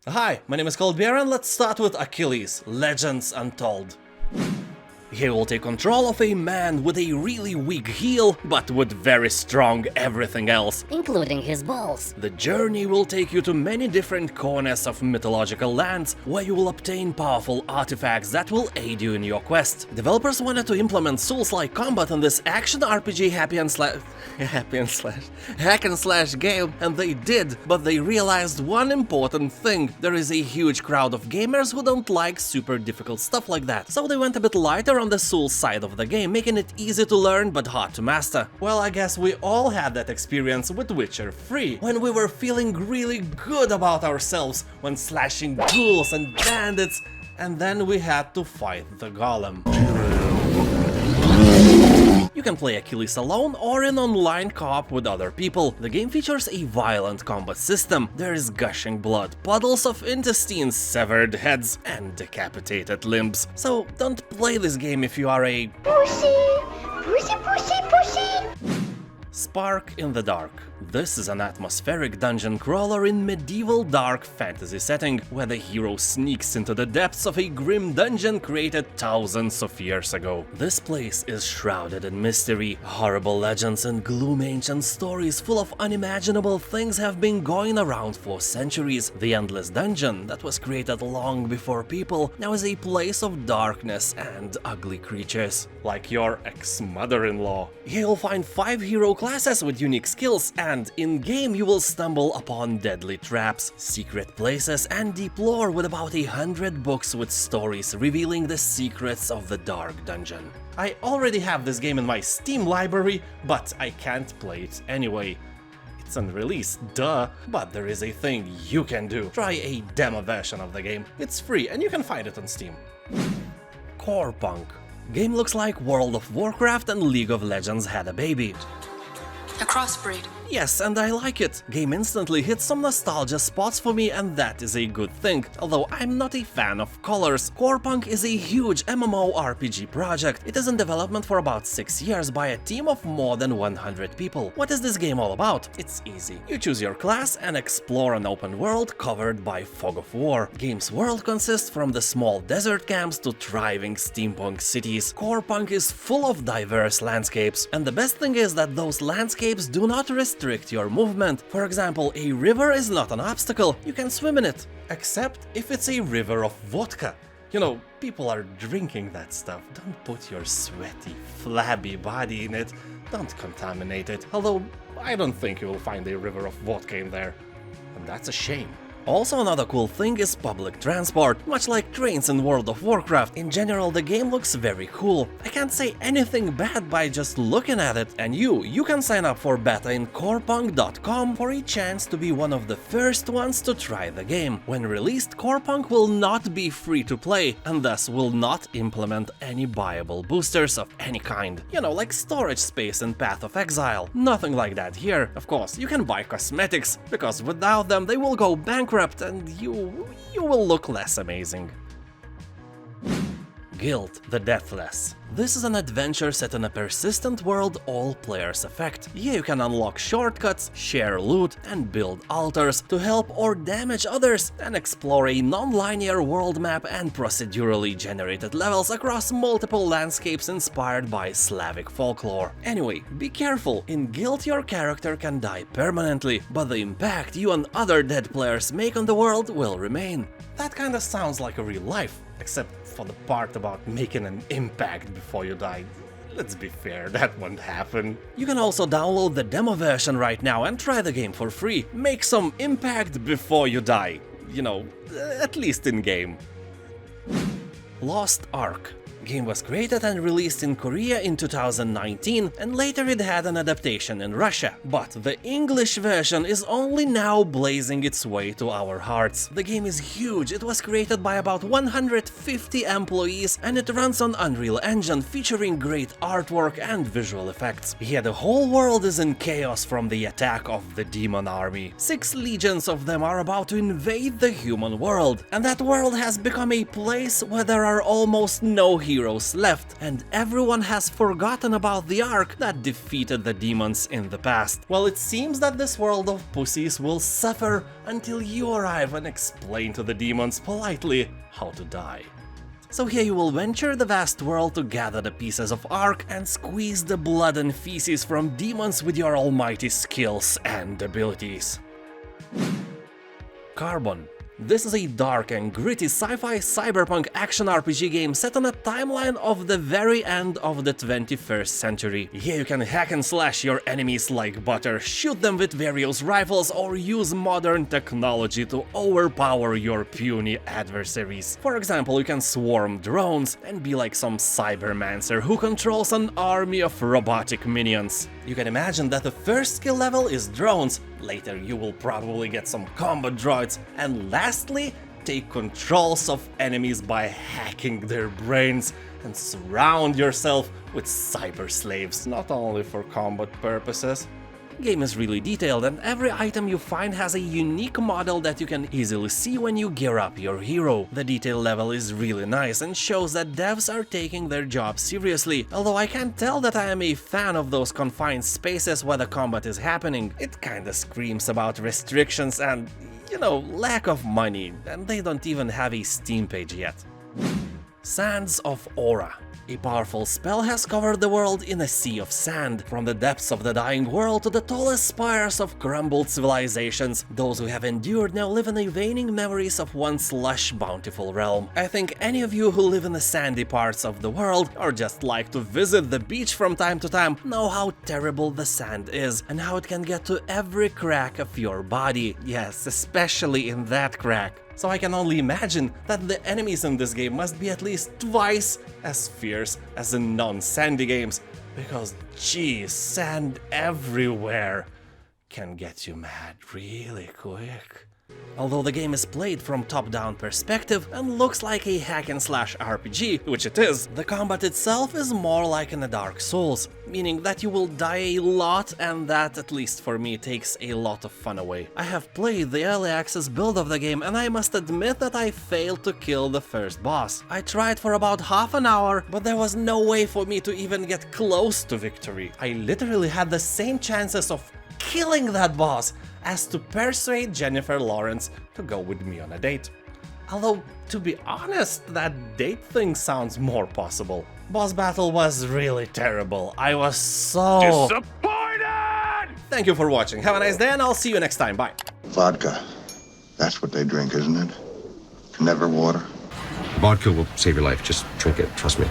Hi, my name is Colbert and let's start with Achilles, Legends Untold. He will take control of a man with a really weak heel, but with very strong everything else, including his balls. The journey will take you to many different corners of mythological lands, where you will obtain powerful artifacts that will aid you in your quest. Developers wanted to implement Souls-like combat in this action RPG hack and slash game, and they did, but they realized one important thing: there is a huge crowd of gamers who don't like super difficult stuff like that, so they went a bit lighter on the Souls side of the game, making it easy to learn but hard to master. Well, I guess we all had that experience with Witcher 3, when we were feeling really good about ourselves when slashing ghouls and bandits, and then we had to fight the golem. You can play Achilles alone or in online co-op with other people. The game features a violent combat system. There is gushing blood, puddles of intestines, severed heads, and decapitated limbs. So don't play this game if you are a pussy. Spark in the Dark. This is an atmospheric dungeon crawler in medieval dark fantasy setting, where the hero sneaks into the depths of a grim dungeon created thousands of years ago. This place is shrouded in mystery. Horrible legends and gloomy ancient stories full of unimaginable things have been going around for centuries. The Endless Dungeon, that was created long before people, now is a place of darkness and ugly creatures, like your ex-mother-in-law. Here you'll find 5 hero classes with unique skills, and in-game you will stumble upon deadly traps, secret places, and deep lore with about 100 books with stories revealing the secrets of the Dark Dungeon. I already have this game in my Steam library, but I can't play it anyway. It's unreleased, duh, but there is a thing you can do. Try a demo version of the game. It's free and you can find it on Steam. Corepunk. Game looks like World of Warcraft and League of Legends had a baby. A crossbreed. Yes, and I like it. Game instantly hits some nostalgia spots for me, and that is a good thing, although I'm not a fan of colors. Corepunk is a huge MMORPG project. It is in development for about 6 years by a team of more than 100 people. What is this game all about? It's easy. You choose your class and explore an open world covered by fog of war. Game's world consists from the small desert camps to thriving steampunk cities. Corepunk is full of diverse landscapes, and the best thing is that those landscapes do not restrict your movement. For example, a river is not an obstacle, you can swim in it. Except if it's a river of vodka. You know, people are drinking that stuff. Don't put your sweaty, flabby body in it. Don't contaminate it. Although, I don't think you will find a river of vodka in there. And that's a shame. Also, another cool thing is public transport, much like trains in World of Warcraft. In general, the game looks very cool. I can't say anything bad by just looking at it, and you can sign up for beta in corepunk.com for a chance to be one of the first ones to try the game. When released, Corepunk will not be free to play, and thus will not implement any buyable boosters of any kind. You know, like storage space in Path of Exile. Nothing like that here. Of course, you can buy cosmetics, because without them they will go bankrupt and you will look less amazing. Guild: The Deathless. This is an adventure set in a persistent world all players affect. Here you can unlock shortcuts, share loot, and build altars to help or damage others, and explore a non-linear world map and procedurally generated levels across multiple landscapes inspired by Slavic folklore. Anyway, be careful, in Guild your character can die permanently, but the impact you and other dead players make on the world will remain. That kinda sounds like a real life, except for the part about making an impact before you die. Let's be fair, that won't happen. You can also download the demo version right now and try the game for free. Make some impact before you die. You know, at least in game. Lost Ark. Game was created and released in Korea in 2019, and later it had an adaptation in Russia. But the English version is only now blazing its way to our hearts. The game is huge, it was created by about 150 employees, and it runs on Unreal Engine, featuring great artwork and visual effects. Here the whole world is in chaos from the attack of the demon army. 6 legions of them are about to invade the human world, and that world has become a place where there are almost no heroes heroes left, and everyone has forgotten about the arc that defeated the demons in the past. Well, it seems that this world of pussies will suffer until you arrive and explain to the demons politely how to die. So here you will venture the vast world to gather the pieces of Ark and squeeze the blood and feces from demons with your almighty skills and abilities. Carbon. This is a dark and gritty sci-fi cyberpunk action RPG game set on a timeline of the very end of the 21st century. Here you can hack and slash your enemies like butter, shoot them with various rifles, or use modern technology to overpower your puny adversaries. For example, you can swarm drones and be like some cybermancer who controls an army of robotic minions. You can imagine that the first skill level is drones, later you will probably get some combat droids, and lastly, take controls of enemies by hacking their brains and surround yourself with cyber slaves, not only for combat purposes. The game is really detailed, and every item you find has a unique model that you can easily see when you gear up your hero. The detail level is really nice and shows that devs are taking their job seriously, although I can't tell that I am a fan of those confined spaces where the combat is happening. It kinda screams about restrictions and, you know, lack of money, and they don't even have a Steam page yet. Sands of Aura. A powerful spell has covered the world in a sea of sand. From the depths of the dying world to the tallest spires of crumbled civilizations, those who have endured now live in the waning memories of once lush, bountiful realm. I think any of you who live in the sandy parts of the world, or just like to visit the beach from time to time, know how terrible the sand is, and how it can get to every crack of your body. Yes, especially in that crack. So I can only imagine that the enemies in this game must be at least twice as fierce as in non-sandy games, because geez, sand everywhere can get you mad really quick. Although the game is played from top-down perspective and looks like a hack-and-slash RPG, which it is, the combat itself is more like in a Dark Souls, meaning that you will die a lot, and that, at least for me, takes a lot of fun away. I have played the early access build of the game, and I must admit that I failed to kill the first boss. I tried for about half an hour, but there was no way for me to even get close to victory. I literally had the same chances of killing that boss as to persuade Jennifer Lawrence to go with me on a date. Although, to be honest, that date thing sounds more possible. Boss battle was really terrible. I was so disappointed! Thank you for watching. Have a nice day, and I'll see you next time. Bye. Vodka. That's what they drink, isn't it? Never water. Vodka will save your life. Just drink it. Trust me.